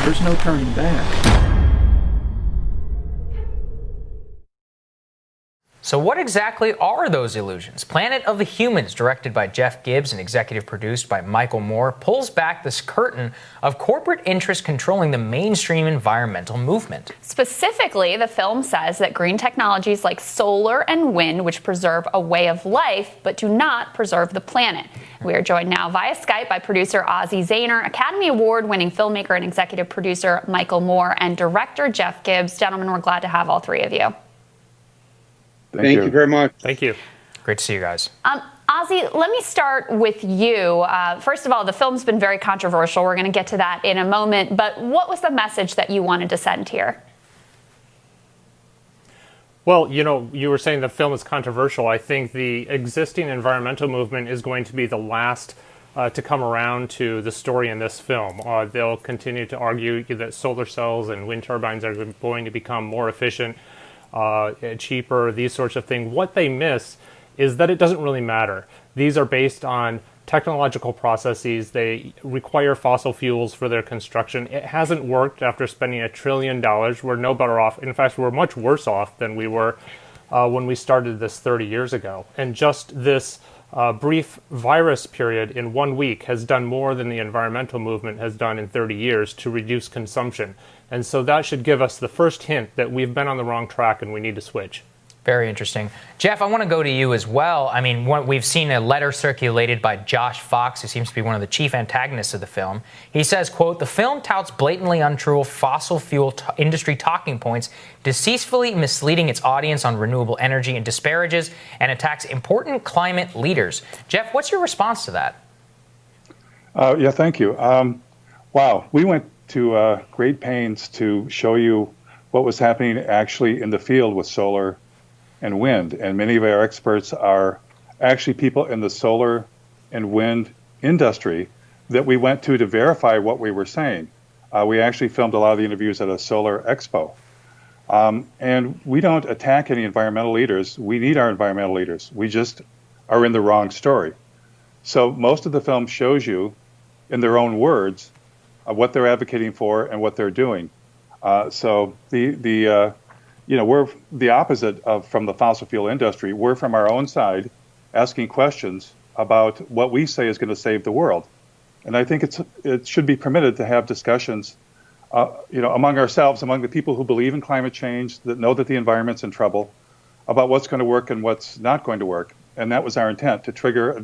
there's no turning back. So what exactly are those illusions? Planet of the Humans, directed by Jeff Gibbs and executive produced by Michael Moore, pulls back this curtain of corporate interests controlling the mainstream environmental movement. Specifically, the film says that green technologies like solar and wind, which preserve a way of life, but do not preserve the planet. We are joined now via Skype by producer Ozzie Zahner, Academy Award-winning filmmaker and executive producer Michael Moore, and director Jeff Gibbs. Gentlemen, we're glad to have all three of you. Thank you very much. Thank you. Great to see you guys. Ozzie, let me start with you. First of all, the film's been very controversial. We're going to get to that in a moment. But what was the message that you wanted to send here? Well, you were saying the film is controversial. I think the existing environmental movement is going to be the last to come around to the story in this film. They'll continue to argue that solar cells and wind turbines are going to become more efficient, cheaper, these sorts of things. What they miss is that it doesn't really matter. These are based on technological processes. They require fossil fuels for their construction. It hasn't worked after spending $1 trillion. We're no better off. In fact, we're much worse off than we were when we started this 30 years ago. And just this brief virus period in 1 week has done more than the environmental movement has done in 30 years to reduce consumption. And so that should give us the first hint that we've been on the wrong track and we need to switch. Very interesting. Jeff, I want to go to you as well. I mean, we've seen a letter circulated by Josh Fox, who seems to be one of the chief antagonists of the film. He says, quote, "The film touts blatantly untrue fossil fuel industry talking points, deceitfully misleading its audience on renewable energy, and disparages and attacks important climate leaders." Jeff, what's your response to that? Yeah, thank you. Wow, we went to great pains to show you what was happening actually in the field with solar and wind. And many of our experts are actually people in the solar and wind industry that we went to verify what we were saying. We actually filmed a lot of the interviews at a solar expo. And we don't attack any environmental leaders. We need our environmental leaders. We just are in the wrong story. So most of the film shows you, in their own words, what they're advocating for and what they're doing. So we're the opposite from the fossil fuel industry. We're from our own side asking questions about what we say is going to save the world. And I think it should be permitted to have discussions, among ourselves, among the people who believe in climate change, that know that the environment's in trouble, about what's going to work and what's not going to work. And that was our intent, to trigger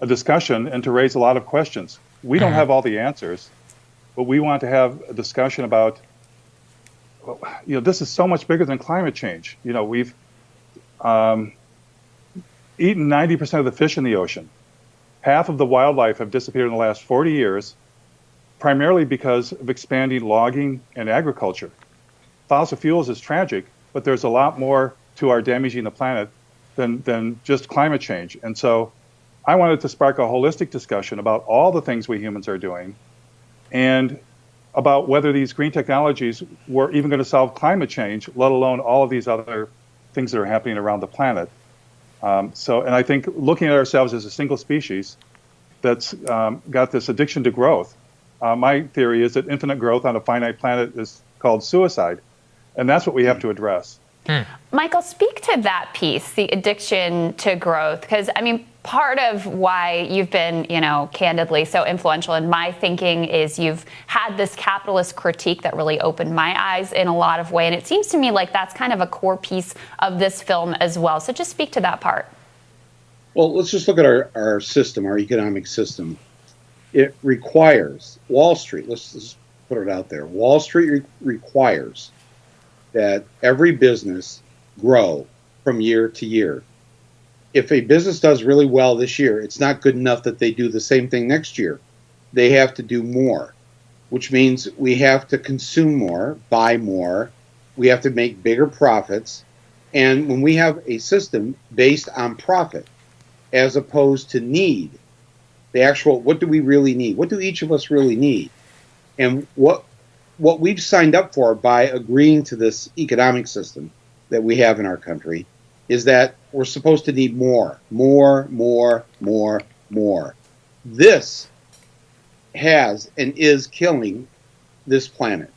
a discussion and to raise a lot of questions. We don't have all the answers, but we want to have a discussion about, this is so much bigger than climate change. We've eaten 90% of the fish in the ocean. Half of the wildlife have disappeared in the last 40 years, primarily because of expanding logging and agriculture. Fossil fuels is tragic, but there's a lot more to our damaging the planet than just climate change. And so I wanted to spark a holistic discussion about all the things we humans are doing, and about whether these green technologies were even going to solve climate change, let alone all of these other things that are happening around the planet. And I think looking at ourselves as a single species that's got this addiction to growth, my theory is that infinite growth on a finite planet is called suicide, and that's what we have to address. Michael, speak to that piece, the addiction to growth, because, part of why you've been, candidly so influential in my thinking is you've had this capitalist critique that really opened my eyes in a lot of ways. And it seems to me like that's kind of a core piece of this film as well. So just speak to that part. Well, let's just look at our system, our economic system. It requires Wall Street. Let's just put it out there. Wall Street requires that every business grow from year to year. If a business does really well this year, it's not good enough that they do the same thing next year. They have to do more, which means we have to consume more, buy more. We have to make bigger profits. And when we have a system based on profit as opposed to need, the actual, what do we really need? What do each of us really need? And what we've signed up for by agreeing to this economic system that we have in our country is that we're supposed to need more. This has and is killing this planet.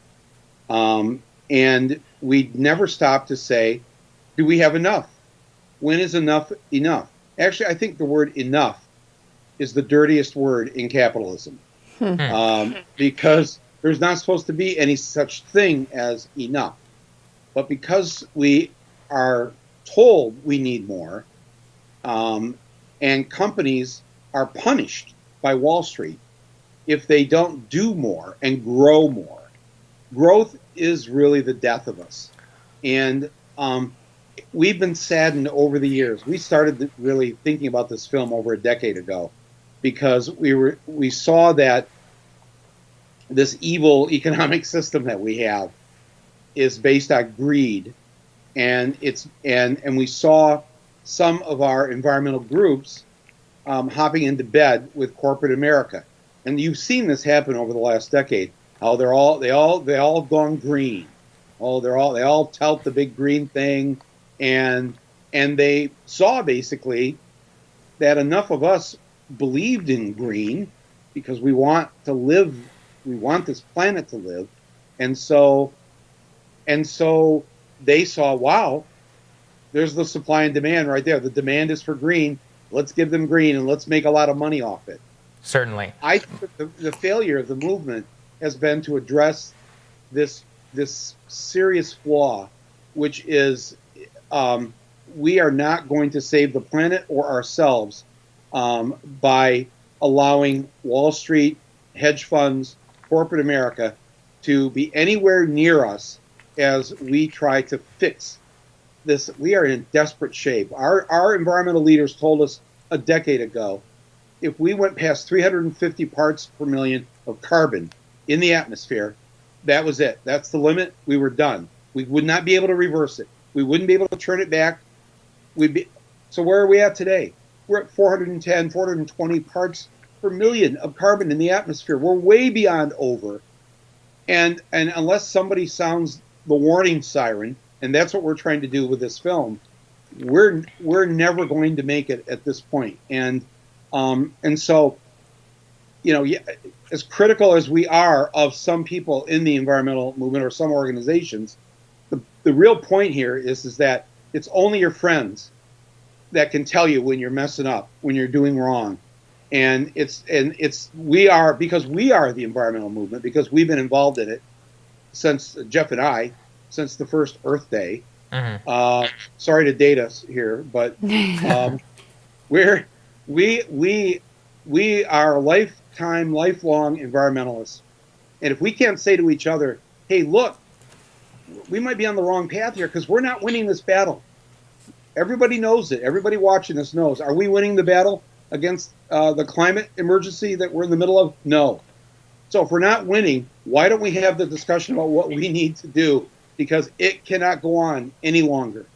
And we never stop to say, do we have enough? When is enough enough? Actually, I think the word enough is the dirtiest word in capitalism. Because there's not supposed to be any such thing as enough. But because we are told we need more, and companies are punished by Wall Street if they don't do more and grow more. Growth is really the death of us. And we've been saddened over the years. We started really thinking about this film over a decade ago because we saw that this evil economic system that we have is based on greed, and we saw some of our environmental groups hopping into bed with corporate America, and you've seen this happen over the last decade. How they all gone green. Oh, they all tout the big green thing, and they saw basically that enough of us believed in green because we want to live. We want this planet to live, and so they saw, wow, there's the supply and demand right there. The demand is for green. Let's give them green and let's make a lot of money off it. Certainly. I think the failure of the movement has been to address this serious flaw, which is we are not going to save the planet or ourselves by allowing Wall Street, hedge funds, corporate America to be anywhere near us as we try to fix this. We are in desperate shape. Our environmental leaders told us a decade ago, if we went past 350 parts per million of carbon in the atmosphere, that was it. That's the limit. We were done. We would not be able to reverse it. We wouldn't be able to turn it back. So where are we at today? We're at 410, 420 parts per million of carbon in the atmosphere. We're way beyond over. And unless somebody sounds the warning siren, and that's what we're trying to do with this film, we're never going to make it at this point. And so, as critical as we are of some people in the environmental movement or some organizations, the real point here is that it's only your friends that can tell you when you're messing up, when you're doing wrong. And we are the environmental movement, because we've been involved in it since Jeff and I, since the first Earth Day. Mm-hmm. Sorry to date us here, but we are lifelong environmentalists. And if we can't say to each other, hey, look, we might be on the wrong path here because we're not winning this battle. Everybody knows it. Everybody watching this knows. Are we winning the battle against the climate emergency that we're in the middle of? No. So if we're not winning, why don't we have the discussion about what we need to do? Because it cannot go on any longer.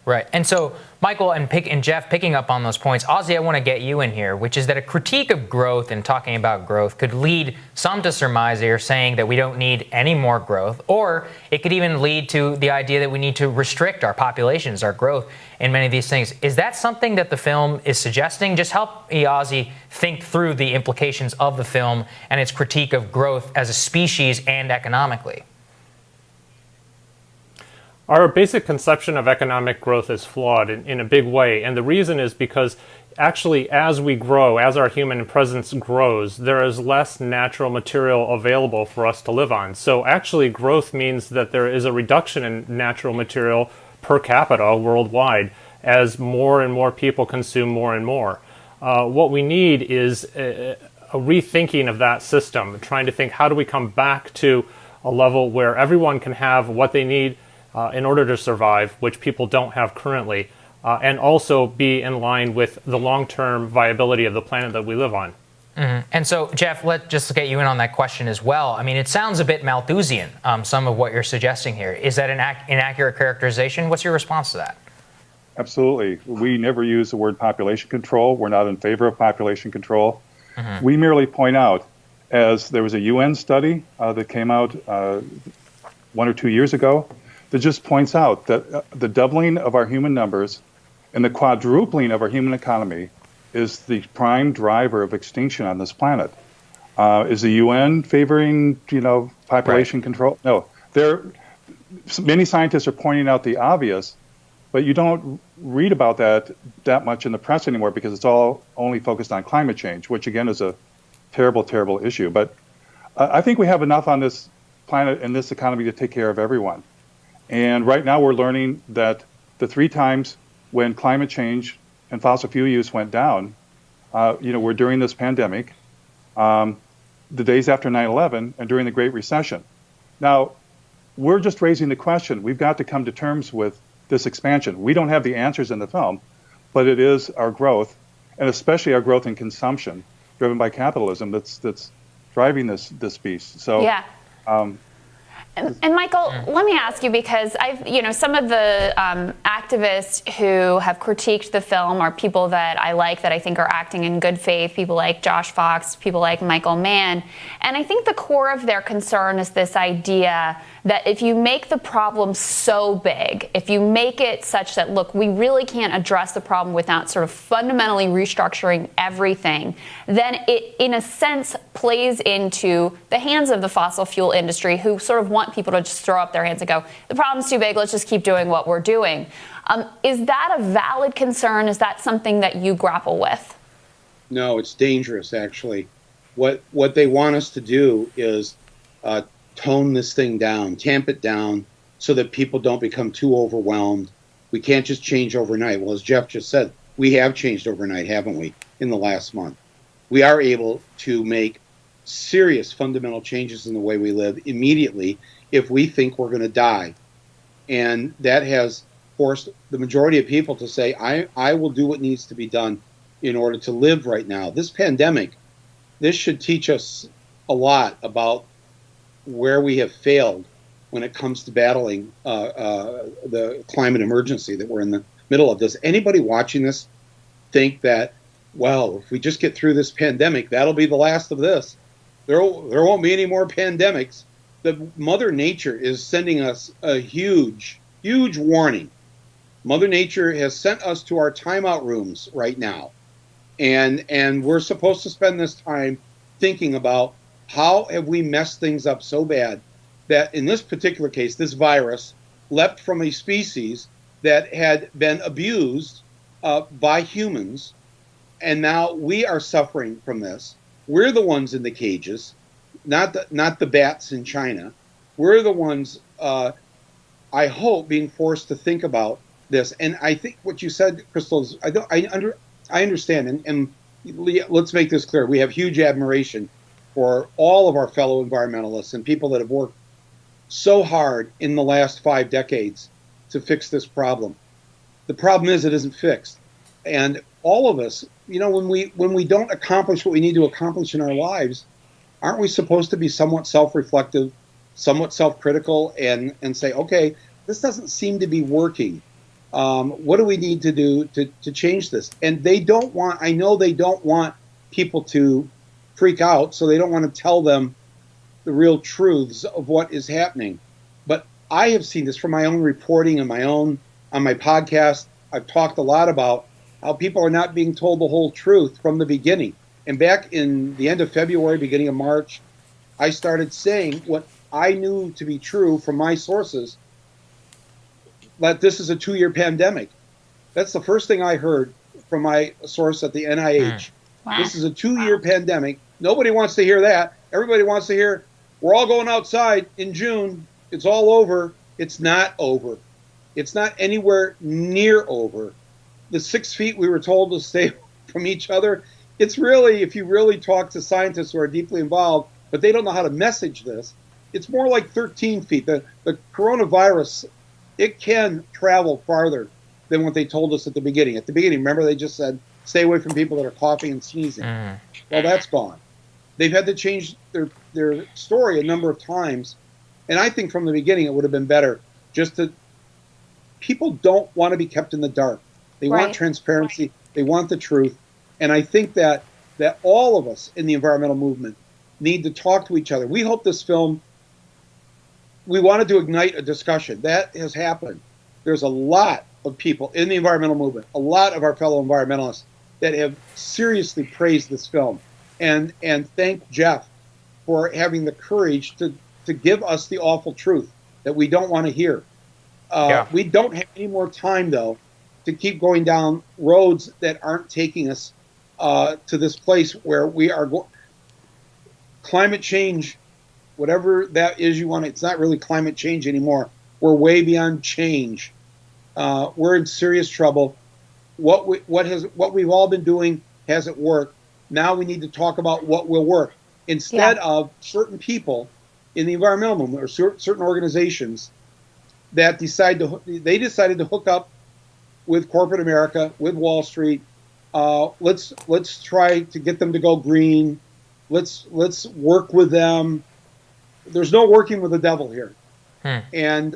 Right. And so, Michael and Jeff, picking up on those points, Ozzy, I want to get you in here, which is that a critique of growth and talking about growth could lead some to surmise that you're saying that we don't need any more growth, or it could even lead to the idea that we need to restrict our populations, our growth in many of these things. Is that something that the film is suggesting? Just help me, Ozzy, think through the implications of the film and its critique of growth as a species and economically. Our basic conception of economic growth is flawed in a big way, and the reason is because actually as we grow, as our human presence grows, there is less natural material available for us to live on. So actually growth means that there is a reduction in natural material per capita worldwide as more and more people consume more and more. What we need is a rethinking of that system, trying to think, how do we come back to a level where everyone can have what they need in order to survive, which people don't have currently, and also be in line with the long-term viability of the planet that we live on. Mm-hmm. And so, Jeff, let's just get you in on that question as well. I mean, it sounds a bit Malthusian, some of what you're suggesting here. Is that an inaccurate characterization? What's your response to that? Absolutely. We never use the word population control. We're not in favor of population control. Mm-hmm. We merely point out, as there was a UN study that came out 1 or 2 years ago, that just points out that the doubling of our human numbers and the quadrupling of our human economy is the prime driver of extinction on this planet. Is the UN favoring, population control? No. Many scientists are pointing out the obvious, but you don't read about that much in the press anymore because it's all only focused on climate change, which again is a terrible, terrible issue. But I think we have enough on this planet and this economy to take care of everyone. And right now we're learning that the 3 times when climate change and fossil fuel use went down, were during this pandemic, the days after 9/11, and during the Great Recession. Now, we're just raising the question. We've got to come to terms with this expansion. We don't have the answers in the film, but it is our growth, and especially our growth in consumption, driven by capitalism, that's driving this beast. So, yeah. And Michael, let me ask you, because some of the activists who have critiqued the film are people that I like, that I think are acting in good faith, people like Josh Fox, people like Michael Mann. And I think the core of their concern is this idea that if you make the problem so big, if you make it such that, look, we really can't address the problem without sort of fundamentally restructuring everything, then it, in a sense, plays into the hands of the fossil fuel industry, who sort of want people to just throw up their hands and go, the problem's too big, let's just keep doing what we're doing. Is that a valid concern? Is that something that you grapple with? No, it's dangerous, actually. What they want us to do is tone this thing down, tamp it down, so that people don't become too overwhelmed. We can't just change overnight. Well, as Jeff just said, we have changed overnight, haven't we, in the last month? We are able to make serious fundamental changes in the way we live immediately if we think we're going to die. And that has forced the majority of people to say, I will do what needs to be done in order to live right now. This pandemic, this should teach us a lot about where we have failed when it comes to battling the climate emergency that we're in the middle of. Does anybody watching this think that, well, if we just get through this pandemic, that'll be the last of this? There won't be any more pandemics. The Mother Nature is sending us a huge, huge warning. Mother Nature has sent us to our timeout rooms right now. And we're supposed to spend this time thinking about how have we messed things up so bad that in this particular case, this virus leapt from a species that had been abused by humans, and now we are suffering from this. We're the ones in the cages, not the bats in China. We're the ones, I hope, being forced to think about this. And I think what you said, Crystal, is I understand, and let's make this clear. We have huge admiration for all of our fellow environmentalists and people that have worked so hard in the last 5 decades to fix this problem. The problem is it isn't fixed. And all of us, when we don't accomplish what we need to accomplish in our lives, aren't we supposed to be somewhat self-reflective, somewhat self-critical, and say, okay, this doesn't seem to be working. What do we need to do to change this? And I know they don't want people to freak out, so they don't want to tell them the real truths of what is happening. But I have seen this from my own reporting and on my podcast. I've talked a lot about how people are not being told the whole truth from the beginning. And back in the end of February, beginning of March, I started saying what I knew to be true from my sources, that this is a 2-year pandemic. That's the first thing I heard from my source at the NIH. Wow. This is a 2-year pandemic. Nobody wants to hear that. Everybody wants to hear, we're all going outside in June. It's all over. It's not over. It's not anywhere near over. The 6 feet we were told to stay from each other, it's really, if you really talk to scientists who are deeply involved, but they don't know how to message this, it's more like 13 feet. The coronavirus, it can travel farther than what they told us at the beginning. At the beginning, remember, they just said, stay away from people that are coughing and sneezing. Well, that's gone. They've had to change their story a number of times. And I think from the beginning it would have been better just to, people don't want to be kept in the dark. They want transparency. They want the truth. And I think that all of us in the environmental movement need to talk to each other. We hope this film, we wanted to ignite a discussion. That has happened. There's a lot of people in the environmental movement, a lot of our fellow environmentalists that have seriously praised this film. and thank Jeff for having the courage to give us the awful truth that we don't want to hear. We don't have any more time, though, to keep going down roads that aren't taking us to this place where we are climate change, whatever that is you want. It's not really climate change anymore. We're way beyond change. We're in serious trouble. What we've all been doing hasn't worked. Now we need to talk about what will work instead of certain people in the environmental movement or certain organizations that decided to hook up with corporate America, with Wall Street. Let's try to get them to go green. Let's work with them. There's no working with the devil here. And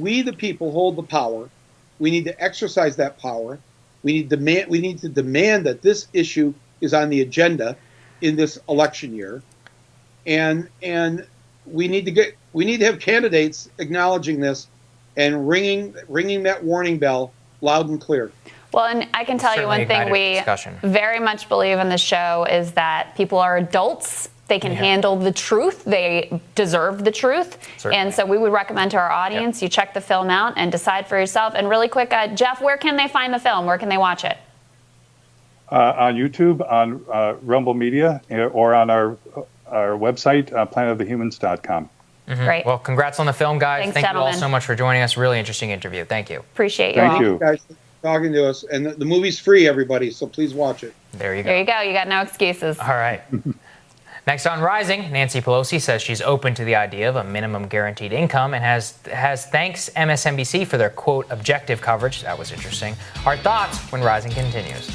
we, the people, hold the power. We need to exercise that power. We need to demand that this issue is on the agenda in this election year, and we need to have candidates acknowledging this and ringing that warning bell loud and clear. Well, and I can tell you one thing we very much believe in the show is that people are adults. They can handle the truth. They deserve the truth. Certainly. And so we would recommend to our audience, you check the film out and decide for yourself. And really quick, Jeff, where can they find the film? Where can they watch it? On YouTube, on Rumble Media, or on our website, planetofthehumans.com. Great. Well, congrats on the film, guys. Thanks, Thank gentlemen. you all so much for joining us. Really interesting interview. Thank you. Appreciate you. Thank you. Guys, thanks for talking to us. And the movie's free, everybody, so please watch it. There you go. There you go. You got no excuses. All right. Next on Rising, Nancy Pelosi says she's open to the idea of a minimum guaranteed income and has thanks MSNBC for their, quote, objective coverage. That was interesting. Our thoughts when Rising continues.